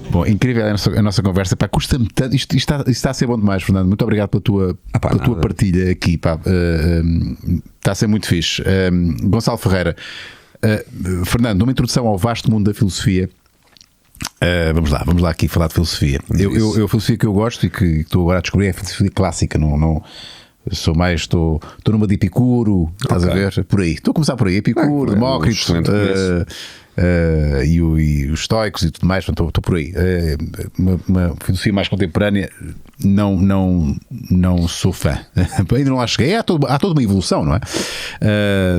Bom, incrível a nossa conversa. Pá, custa-me tanto. Isto está a ser bom demais, Fernando. Muito obrigado pela tua partilha aqui. Pá. Está a ser muito fixe. Gonçalo Ferreira. Fernando, numa introdução ao vasto mundo da filosofia. Vamos lá aqui falar de filosofia. A filosofia que eu gosto e que estou agora a descobrir é a filosofia clássica. Não estou numa de Epicuro, estás a ver? Por aí. Estou a começar por aí. Epicuro, Demócrito, e os estoicos e tudo mais. Estou por aí. Uma filosofia mais contemporânea, não sou fã. Ainda não lá cheguei. Há toda uma evolução, não é?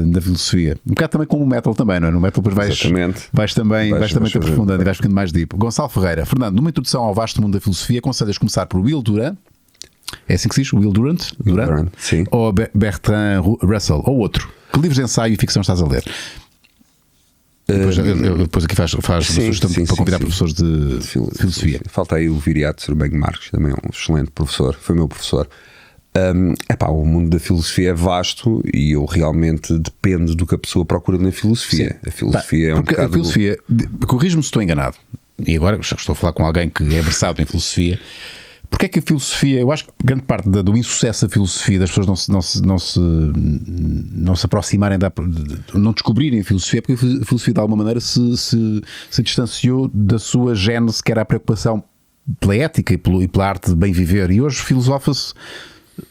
Da filosofia. Um bocado também como o metal também, não é? No metal depois vais também te aprofundando e vais ficando mais deep. Gonçalo Ferreira. Fernando, numa introdução ao vasto mundo da filosofia, aconselhas começar por Will Durant. É assim que se diz? Will Durant? Sim. Ou Bertrand Russell? Ou outro? Que livros de ensaio e ficção estás a ler? Depois aqui faz uma sugestão para convidar professores de filosofia. Falta aí o Viriato Surbengue Marques, também é um excelente professor, foi meu professor. O mundo da filosofia é vasto e eu realmente dependo do que a pessoa procura na filosofia. Sim. A filosofia é um bocado... A filosofia, corrijo-me se estou enganado, e agora já estou a falar com alguém que é versado em filosofia. Porque é que a filosofia, eu acho que grande parte do insucesso da filosofia, das pessoas não se aproximarem, não descobrirem a filosofia, porque a filosofia de alguma maneira se distanciou da sua gênese, que era a preocupação pela ética e pela arte de bem viver, e hoje filosofa-se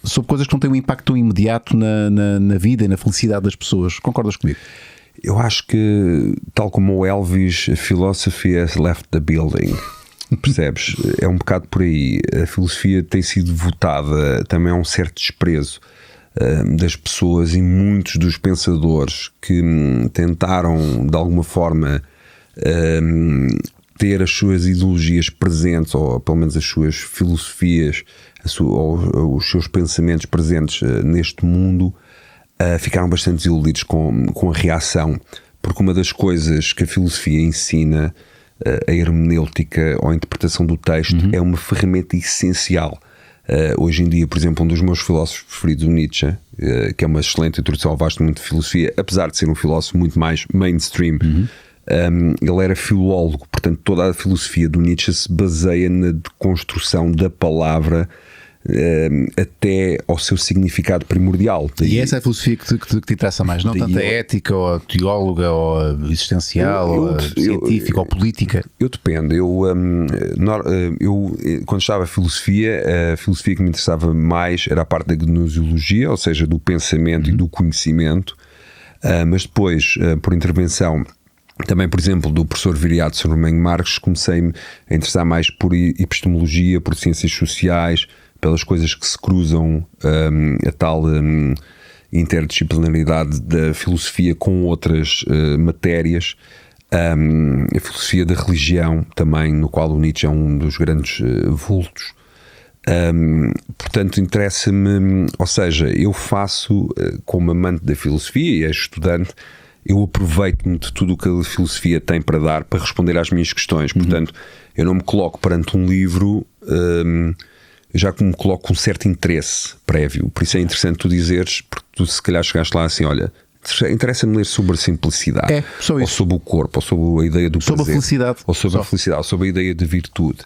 sobre coisas que não têm um impacto tão imediato na vida e na felicidade das pessoas. Concordas comigo? Eu acho que, tal como o Elvis, a philosophy has left the building. Percebes? É um bocado por aí. A filosofia tem sido votada também a um certo desprezo das pessoas, e muitos dos pensadores que tentaram de alguma forma ter as suas ideologias presentes, ou pelo menos as suas filosofias, ou os seus pensamentos presentes neste mundo, ficaram bastante desiludidos com a reação, porque uma das coisas que a filosofia ensina, a hermenêutica ou a interpretação do texto, é uma ferramenta essencial. Hoje em dia, por exemplo, um dos meus filósofos preferidos, o Nietzsche, que é uma excelente introdução ao vasto mundo de filosofia, apesar de ser um filósofo muito mais mainstream, ele era filólogo, portanto toda a filosofia do Nietzsche se baseia na deconstrução da palavra até ao seu significado primordial. E essa é a filosofia que te interessa mais, não tanto a ética, ou a teóloga, ou a existencial, ou a científica, ou política? Eu dependo. Eu quando estava a filosofia que me interessava mais era a parte da gnosiologia, ou seja, do pensamento e do conhecimento, mas depois, por intervenção também, por exemplo, do professor Viriato Surbengue Marques, comecei-me a interessar mais por epistemologia, por ciências sociais, pelas coisas que se cruzam, a tal interdisciplinaridade da filosofia com outras matérias, a filosofia da religião também, no qual o Nietzsche é um dos grandes vultos. Portanto, interessa-me, ou seja, eu faço, como amante da filosofia e estudante, eu aproveito-me de tudo o que a filosofia tem para dar, para responder às minhas questões. Portanto, eu não me coloco perante um livro, já que me coloco com um certo interesse prévio. Por isso é interessante tu dizeres, porque tu se calhar chegaste lá assim, olha, interessa-me ler sobre a simplicidade, ou sobre o corpo, ou sobre a ideia do prazer, sobre a felicidade, ou sobre a felicidade, ou sobre a ideia de virtude.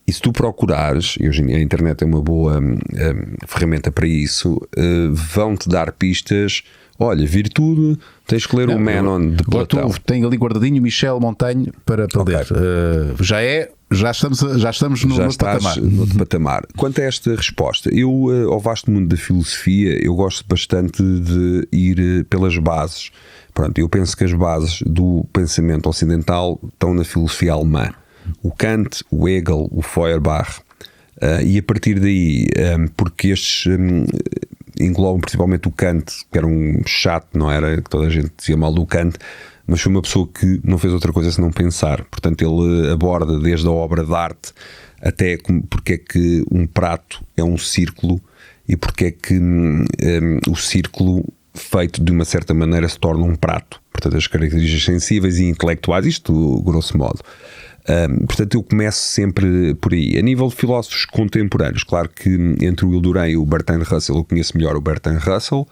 E se tu procurares, e hoje em dia a internet é uma boa ferramenta para isso, vão-te dar pistas. Olha, virtude, tens que ler o Menon de Platão. Tenho ali guardadinho Michel Montaigne para ler. Já estamos no outro patamar. Quanto a esta resposta, eu, ao vasto mundo da filosofia, eu gosto bastante de ir pelas bases. Pronto, eu penso que as bases do pensamento ocidental estão na filosofia alemã. O Kant, o Hegel, o Feuerbach. E a partir daí, porque estes englobam principalmente o Kant, que era um chato, não era? Que toda a gente dizia mal do Kant, mas foi uma pessoa que não fez outra coisa senão pensar. Portanto, ele aborda desde a obra de arte até porque é que um prato é um círculo e porque é que o círculo feito de uma certa maneira se torna um prato. Portanto, as características sensíveis e intelectuais, isto grosso modo. Portanto, eu começo sempre por aí. A nível de filósofos contemporâneos, claro que entre o Will Durant e o Bertrand Russell, eu conheço melhor o Bertrand Russell.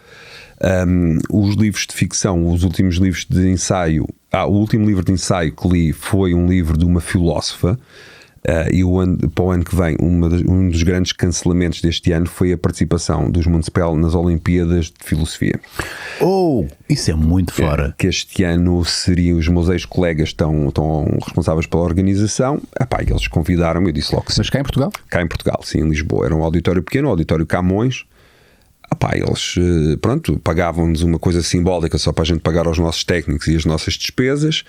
Os livros de ficção, os últimos livros de ensaio, o último livro de ensaio que li foi um livro de uma filósofa. E para o ano que vem, um dos grandes cancelamentos deste ano foi a participação dos Municipal nas Olimpíadas de Filosofia. Isso é muito fora. Que este ano seriam os meus ex-colegas estão responsáveis pela organização. Eles convidaram-me, eu disse logo que sim. Mas cá em Portugal? Cá em Portugal, sim, em Lisboa. Era um auditório pequeno, um auditório Camões. Eles, pagavam-nos uma coisa simbólica só para a gente pagar aos nossos técnicos e as nossas despesas.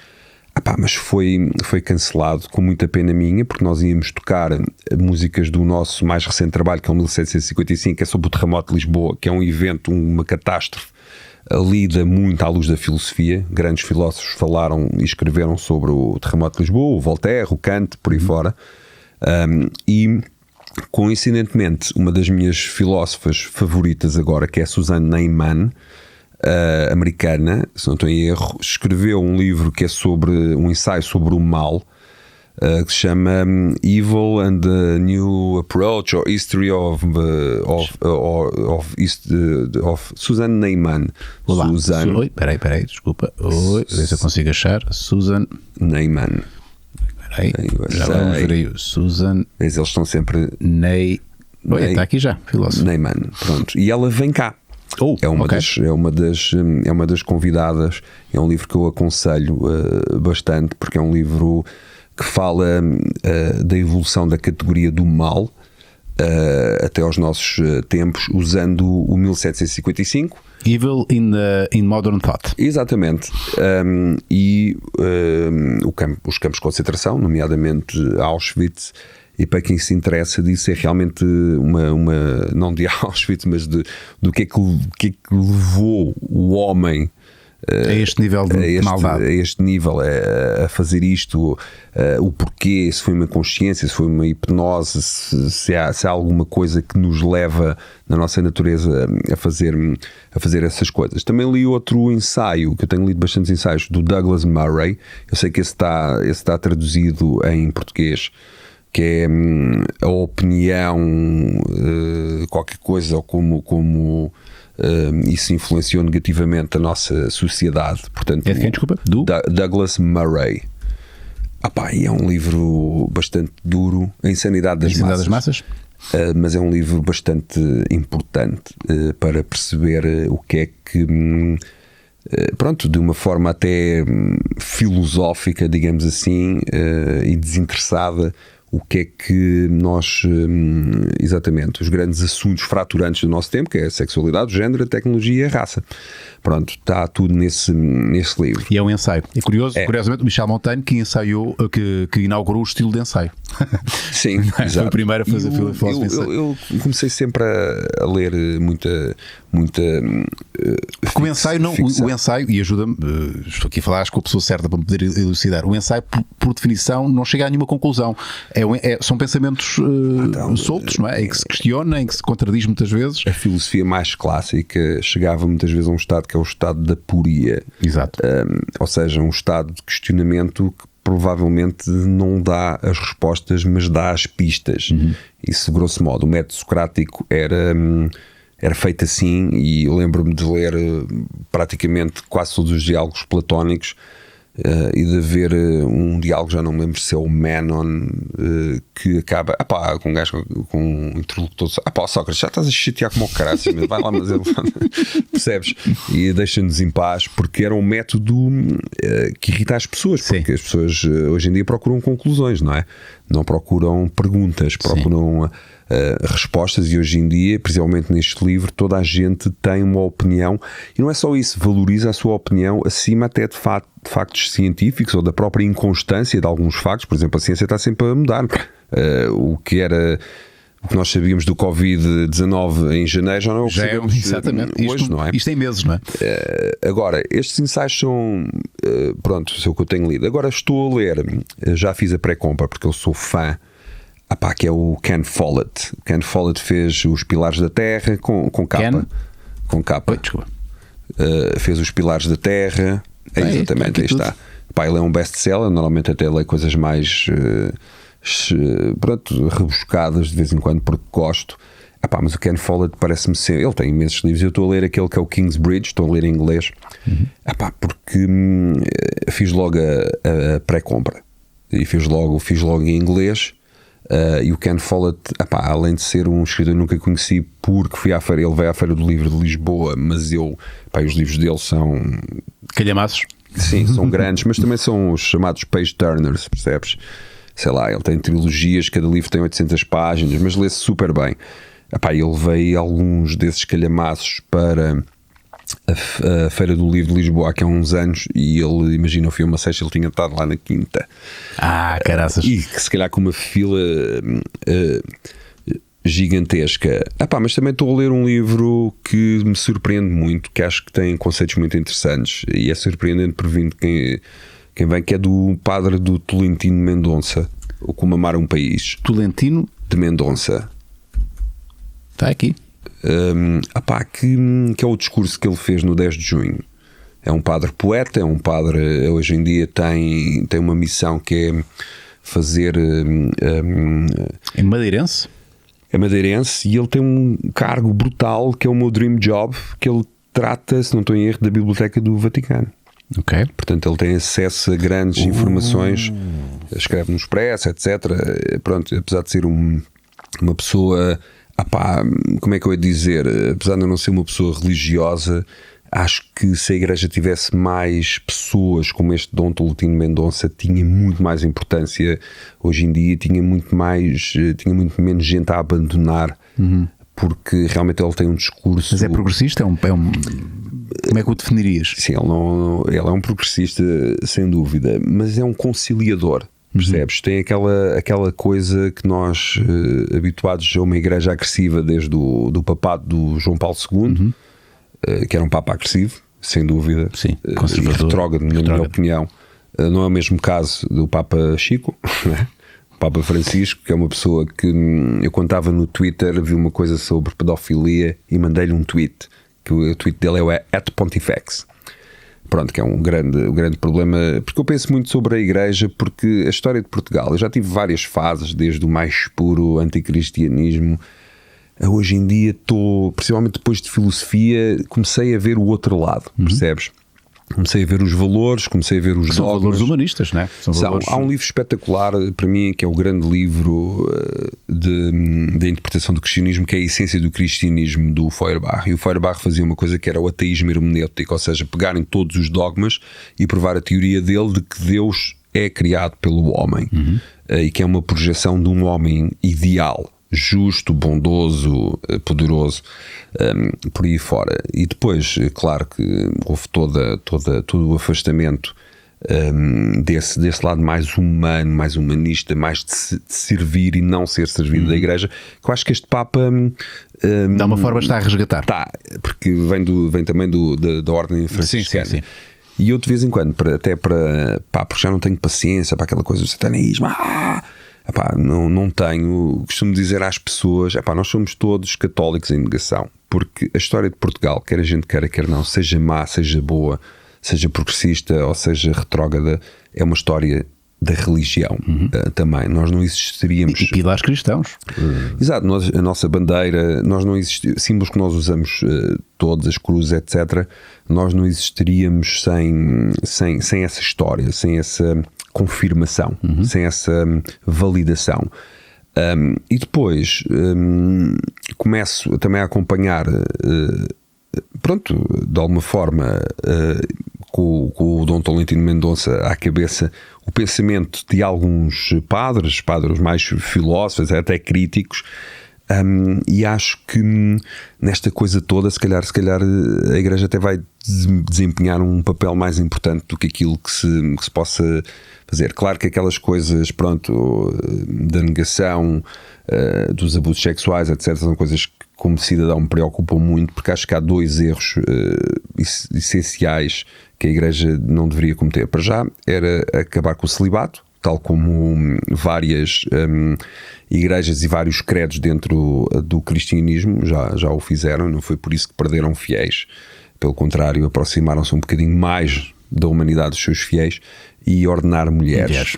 Mas foi cancelado com muita pena minha, porque nós íamos tocar músicas do nosso mais recente trabalho, que é o 1755, que é sobre o terremoto de Lisboa, que é um evento, uma catástrofe lida muito à luz da filosofia. Grandes filósofos falaram e escreveram sobre o terremoto de Lisboa, o Voltaire, o Kant, por aí fora. E coincidentemente, uma das minhas filósofas favoritas agora, que é a Suzanne Neiman, americana, se não estou em erro, escreveu um livro que é sobre um ensaio sobre o mal, que se chama Evil and the New Approach or History of Suzanne Neiman. Suzanne. Oi, peraí, desculpa. Oi, ver se eu consigo achar. Suzanne Neiman. Peraí, já vamos ver aí. Suzanne. Mas eles estão sempre. Está aqui já, filósofo. Neiman, pronto. E ela vem cá. É uma das convidadas. É um livro que eu aconselho bastante, porque é um livro que fala da evolução da categoria do mal até aos nossos tempos, usando o 1755. Evil in Modern Thought. Exatamente. Os campos de concentração, nomeadamente Auschwitz. E para quem se interessa disso, é realmente uma não de Auschwitz, mas do que é que levou o homem a este nível de maldade. A este nível, a fazer isto, o porquê, se foi uma consciência, se foi uma hipnose, se há alguma coisa que nos leva na nossa natureza a fazer essas coisas. Também li outro ensaio, que eu tenho lido bastantes ensaios, do Douglas Murray. Eu sei que esse está traduzido em português, que é a opinião, qualquer coisa, ou como isso influenciou negativamente a nossa sociedade. Portanto, é de quem, desculpa? Douglas Murray. E é um livro bastante duro, A Insanidade das Massas. Mas é um livro bastante importante para perceber o que é que, de uma forma até filosófica, digamos assim, e desinteressada, o que é que nós, exatamente, os grandes assuntos fraturantes do nosso tempo, que é a sexualidade, o género, a tecnologia e a raça. Está tudo nesse livro. E é um ensaio. E curiosamente, o Michel Montaigne que inaugurou o estilo de ensaio. Sim, exato. Foi o primeiro a fazer filosofia. Eu comecei sempre a ler muita porque o ensaio, e ajuda-me, estou aqui a falar, acho que a pessoa certa para me poder elucidar, o ensaio, por definição, não chega a nenhuma conclusão. São pensamentos soltos, não é? Em que se questiona, em que se contradiz muitas vezes. A filosofia mais clássica chegava muitas vezes a um estado que é o estado da aporia. Exato. Ou seja, um estado de questionamento que provavelmente não dá as respostas, mas dá as pistas. Isso, grosso modo, o método socrático era feito assim, e eu lembro-me de ler praticamente quase todos os diálogos platónicos, e de haver um diálogo, já não me lembro se é o Menon, que acaba com um gajo, com um interlocutor, Sócrates, já estás a chatear como o caralho, vai lá, mas ele percebes? E deixa-nos em paz, porque era um método que irrita as pessoas. Sim. Porque as pessoas hoje em dia procuram conclusões, não é? Não procuram perguntas, procuram respostas, e hoje em dia, principalmente neste livro, toda a gente tem uma opinião, e não é só isso, valoriza a sua opinião acima até de factos científicos ou da própria inconstância de alguns factos. Por exemplo, a ciência está sempre a mudar. O que nós sabíamos do Covid-19 em janeiro já não é o que sabemos hoje, não é? Isto tem meses, não é? Agora, estes ensaios são isso é o que eu tenho lido. Agora estou a ler, já fiz a pré-compra porque eu sou fã, que é o Ken Follett. Ken Follett fez Os Pilares da Terra com capa. Com capa. Desculpa. Fez Os Pilares da Terra. Exatamente, aí está. Pá, ele é um best-seller, normalmente até leio coisas mais pronto, rebuscadas de vez em quando porque gosto. Epá, mas o Ken Follett parece-me ser. Ele tem imensos livros. Eu estou a ler aquele que é o Kingsbridge, estou a ler em inglês. Epá, porque fiz logo a pré-compra e fiz logo em inglês. E o Ken Follett, epá, além de ser um escritor que nunca conheci, porque fui à feira, ele veio à Feira do Livro de Lisboa, mas os livros dele são calhamaços. Sim, são grandes, mas também são os chamados page turners, percebes? Sei lá, ele tem trilogias, cada livro tem 800 páginas, mas lê-se super bem. Epá, ele veio alguns desses calhamaços para a Feira do Livro de Lisboa há uns anos e ele, imagina, eu fui a uma sexta, ele tinha estado lá na quinta. Caraças. E que se calhar com uma fila gigantesca. Mas também estou a ler um livro que me surpreende muito, que acho que tem conceitos muito interessantes e é surpreendente por vindo quem vem, que é do padre do Tolentino Mendonça, o Como Amar um País. Tolentino de Mendonça. Está aqui. Que é o discurso que ele fez no 10 de junho. É um padre poeta, é um padre, hoje em dia tem uma missão que é fazer... É madeirense? É madeirense e ele tem um cargo brutal que é o meu dream job, que ele trata, se não estou em erro, da Biblioteca do Vaticano. Ok. Portanto, ele tem acesso a grandes informações, escreve no Expresso, etc. Pronto, apesar de ser uma pessoa, como é que eu ia dizer? Apesar de eu não ser uma pessoa religiosa, acho que se a Igreja tivesse mais pessoas como este Dom Tolentino Mendonça, tinha muito mais importância hoje em dia, tinha muito menos gente a abandonar, porque realmente ele tem um discurso... Mas é progressista? Como é que o definirias? Sim, ele é um progressista, sem dúvida, mas é um conciliador, percebes? Tem aquela coisa que nós, habituados a uma igreja agressiva desde do papado do João Paulo II, que era um papa agressivo, sem dúvida. Sim, conservador. Retrógrado, na minha opinião. Não é o mesmo caso do Papa Chico, o Papa Francisco, que é uma pessoa que eu, quando estava no Twitter, vi uma coisa sobre pedofilia e mandei-lhe um tweet, que o tweet dele é o @pontifex. Pronto, que é um grande problema, porque eu penso muito sobre a Igreja, porque a história de Portugal, eu já tive várias fases, desde o mais puro anticristianismo. Hoje em dia principalmente depois de filosofia, comecei a ver o outro lado, percebes? Comecei a ver os valores, comecei a ver os São dogmas. valores humanistas, não é? Há um livro espetacular para mim, que é o grande livro de interpretação do cristianismo, que é a Essência do Cristianismo, do Feuerbach. E o Feuerbach fazia uma coisa que era o ateísmo hermenêutico, ou seja, pegarem todos os dogmas e provar a teoria dele de que Deus é criado pelo homem, e que é uma projeção de um homem ideal, justo, bondoso, poderoso, por aí fora. E depois, claro que houve todo o afastamento desse lado mais humano, mais humanista, mais de servir e não ser servido da Igreja, que eu acho que este Papa dá uma forma, está a resgatar. Porque vem também da ordem franciscana. Sim. E eu de vez em quando, porque já não tenho paciência para aquela coisa do satanismo, não tenho. Costumo dizer às pessoas, nós somos todos católicos em negação, porque a história de Portugal, quer a gente queira, quer não, seja má, seja boa, seja progressista ou seja retrógrada, é uma história da religião também. Nós não existiríamos... E pilares cristãos. Exato, a nossa bandeira, nós não símbolos que nós usamos todas, as cruzes, etc., nós não existiríamos sem essa história, sem essa confirmação, sem essa validação. E depois começo também a acompanhar, de alguma forma, com o Dom Tolentino Mendonça à cabeça, o pensamento de alguns padres mais filósofos, até críticos, e acho que nesta coisa toda, se calhar a Igreja até vai desempenhar um papel mais importante do que aquilo que se possa fazer. Claro que aquelas coisas, da negação, dos abusos sexuais, etc., são coisas que, como cidadão, me preocupam muito, porque acho que há dois erros essenciais que a Igreja não deveria cometer. Para já, era acabar com o celibato, tal como várias igrejas e vários credos dentro do cristianismo já o fizeram. Não foi por isso que perderam fiéis, pelo contrário, aproximaram-se um bocadinho mais da humanidade, dos seus fiéis, e ordenar mulheres.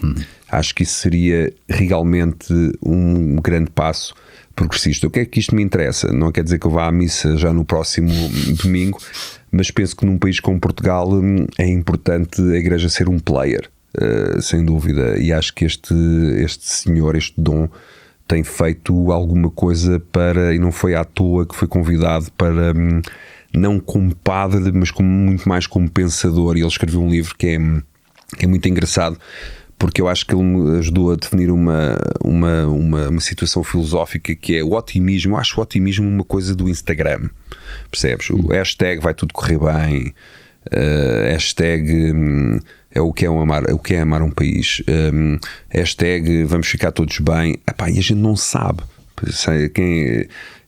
Acho que isso seria realmente um grande passo progressista. O que é que isto me interessa? Não quer dizer que eu vá à missa já no próximo domingo, mas penso que num país como Portugal é importante a Igreja ser um player, sem dúvida, e acho que este senhor, este Dom, tem feito alguma coisa para, e não foi à toa que foi convidado para, não como padre, mas muito mais como pensador, e ele escreveu um livro que é muito engraçado, porque eu acho que ele me ajudou a definir uma situação filosófica, que é o otimismo. Eu acho o otimismo uma coisa do Instagram, percebes? O hashtag vai tudo correr bem, hashtag é o que é amar um país, hashtag vamos ficar todos bem. Epá, e a gente não sabe.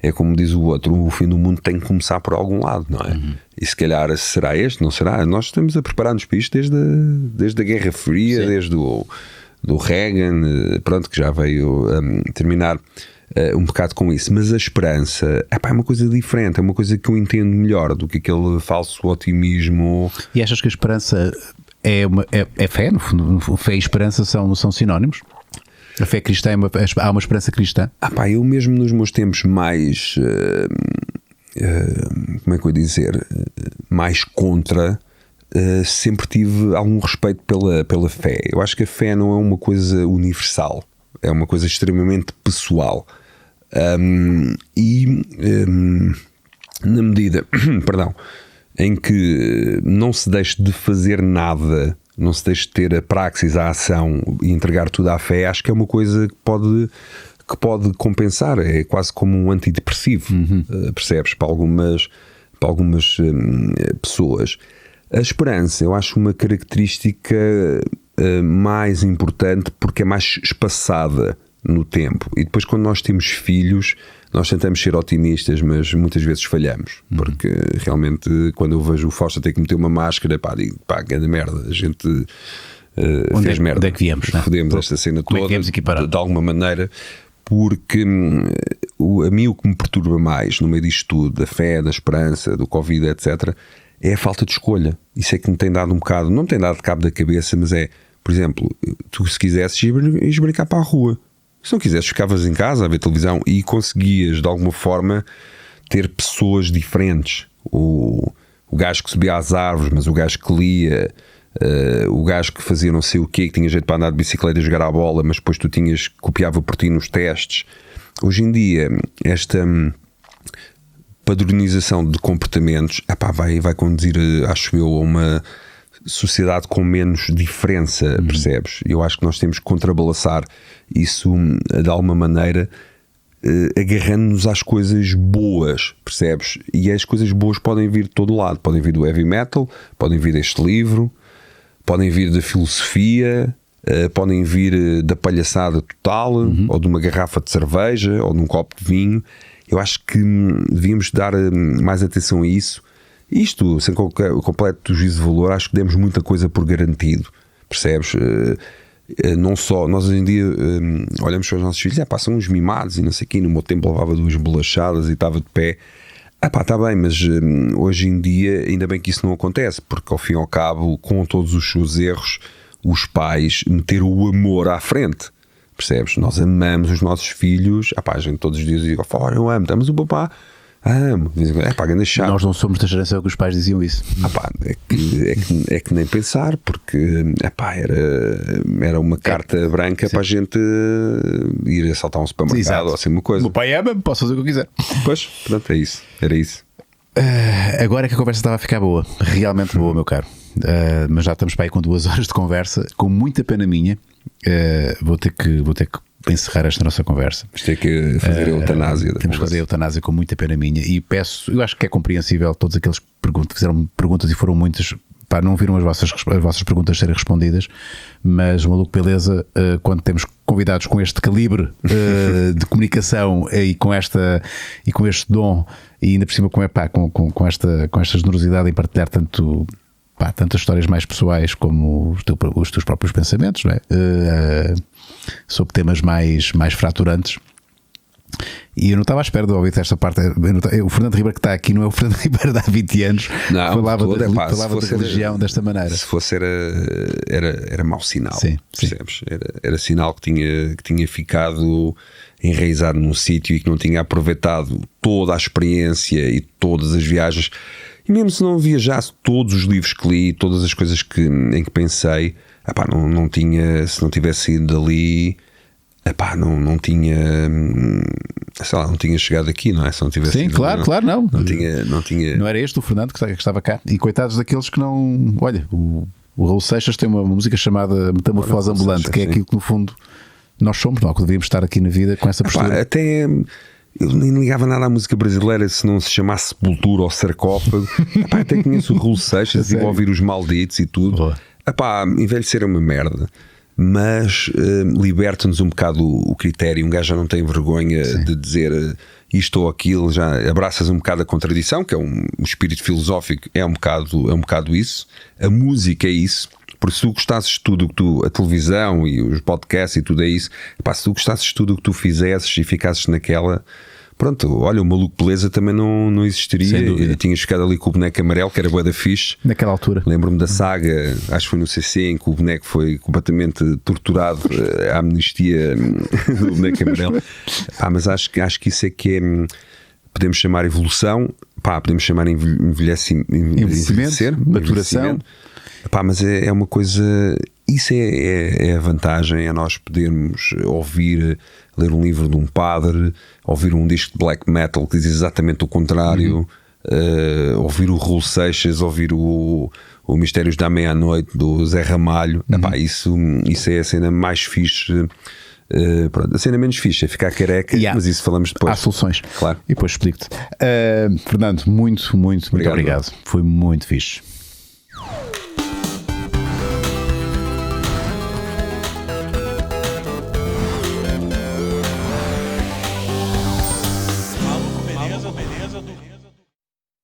É como diz o outro, o fim do mundo tem que começar por algum lado, não é? E se calhar será este, não será? Nós estamos a preparar-nos para isto desde a Guerra Fria, sim, desde do Reagan, pronto, que já veio terminar um bocado com isso. Mas a esperança é uma coisa diferente, é uma coisa que eu entendo melhor do que aquele falso otimismo. E achas que a esperança é fé? No fundo, fé e esperança são sinónimos? A fé cristã há uma esperança cristã? Eu mesmo nos meus tempos mais como é que eu ia dizer, mais contra, sempre tive algum respeito pela fé. Eu acho que a fé não é uma coisa universal, é uma coisa extremamente pessoal, na medida perdão, em que não se deixe de fazer nada, não se deixe de ter a praxis, a ação e entregar tudo à fé, acho que é uma coisa que pode compensar. É quase como um antidepressivo, percebes? Para algumas pessoas. A esperança, eu acho uma característica mais importante, porque é mais espaçada no tempo. E depois, quando nós temos filhos, nós tentamos ser otimistas, mas muitas vezes falhamos, porque realmente, quando eu vejo o Fausto ter que meter uma máscara, digo, grande merda, a gente fez merda. Onde é que viemos? Fodemos esta cena toda, de alguma maneira, porque a mim o que me perturba mais no meio disto tudo, da fé, da esperança, do Covid, etc., é a falta de escolha. Isso é que me tem dado um bocado, não me tem dado cabo da cabeça, mas é, por exemplo, tu se quisesses ir brincar para a rua, se não quisesses ficavas em casa a ver televisão e conseguias de alguma forma ter pessoas diferentes. O gajo que subia às árvores, mas o gajo que lia, o gajo que fazia não sei o quê, que tinha jeito para andar de bicicleta e jogar à bola, mas depois tu copiava por ti nos testes. Hoje em dia esta padronização de comportamentos vai conduzir, acho eu, a uma sociedade com menos diferença, percebes? Eu acho que nós temos que contrabalançar isso de alguma maneira, agarrando-nos às coisas boas, percebes? E as coisas boas podem vir de todo lado, podem vir do heavy metal, podem vir deste livro, podem vir da filosofia, podem vir da palhaçada total, ou de uma garrafa de cerveja, ou de um copo de vinho. Eu acho que devíamos dar mais atenção a isso. Isto, sem qualquer completo juízo de valor, acho que demos muita coisa por garantido, percebes? Não só, nós hoje em dia olhamos para os nossos filhos, são uns mimados e não sei o quê, no meu tempo levava 2 bolachadas e estava de pé. Está bem, mas hoje em dia ainda bem que isso não acontece, porque ao fim e ao cabo, com todos os seus erros, os pais meteram o amor à frente, percebes? Nós amamos os nossos filhos, a gente todos os dias diz, eu amo, mas o papá amo, grande chato. Nós não somos da geração que os pais diziam isso. É que nem pensar, porque era uma carta branca para a gente ir assaltar um supermercado ou assim uma coisa. O meu pai ama, posso fazer o que eu quiser. Pois, portanto, era isso. Agora é que a conversa estava a ficar boa, realmente boa, meu caro. Mas já estamos para aí com 2 horas de conversa, com muita pena minha. Vou ter que encerrar esta nossa conversa. Vamos ter que fazer a eutanásia. Temos que fazer a eutanásia com muita pena minha. E eu acho que é compreensível todos aqueles que fizeram perguntas, e foram muitas, não viram as vossas perguntas serem respondidas, mas Maluco Beleza, quando temos convidados com este calibre de comunicação e com este dom, e ainda por cima com esta generosidade em partilhar tantas histórias mais pessoais como os teus próprios pensamentos, não é? Sobre temas mais fraturantes, E eu não estava à espera de ouvir esta parte. O Fernando Ribeiro que está aqui não é o Fernando Ribeiro de há 20 anos. Não, falava falava da religião desta maneira. Se fosse era mau sinal. Sim, percebes? Era sinal que tinha ficado enraizado num sítio e que não tinha aproveitado toda a experiência e todas as viagens. E mesmo se não viajasse, todos os livros que li, todas as coisas em que pensei, não tinha, se não tivesse ido dali, não tinha, sei lá, não tinha chegado aqui, não é? Se não tivesse Sim, ido claro, dali, não. Não tinha. Não era este o Fernando que estava cá. E coitados daqueles que não. Olha, o Raul Seixas tem uma música chamada Metamorfose Ambulante, que é aquilo que no fundo nós somos, não, que devíamos estar aqui na vida com essa postura. Até eu nem ligava nada à música brasileira se não se chamasse Sepultura ou Sarcófago. Até conheço o Raul Seixas e vou ouvir os Malditos e tudo. Envelhecer é uma merda, mas liberta-nos um bocado o critério. Um gajo já não tem vergonha de dizer isto ou aquilo, já abraças um bocado a contradição, que é o espírito filosófico, é um bocado isso. A música é isso. Porque se tu gostasses de tudo que a televisão e os podcasts e tudo é isso, se tu gostasses de tudo o que tu fizesses e ficasses naquela, pronto, olha, o Maluco Beleza também não existiria. Eu tinha chegado ali com o boneco amarelo, que era bué da fixe. Naquela altura. Lembro-me da saga, acho que foi no CC, em que o boneco foi completamente torturado, a amnistia do boneco amarelo. Mas acho que isso é que é, podemos chamar evolução, podemos chamar envelhecer, maturação. Mas é uma coisa. Isso é a vantagem, é nós podermos ouvir, ler um livro de um padre, ouvir um disco de black metal que diz exatamente o contrário, ouvir o Raul Seixas, ouvir o Mistérios da Meia-Noite do Zé Ramalho. Isso é a cena mais fixe. A cena menos fixe é ficar careca, mas isso falamos depois. Há soluções, claro. E depois explico-te. Fernando, muito obrigado. Foi muito fixe.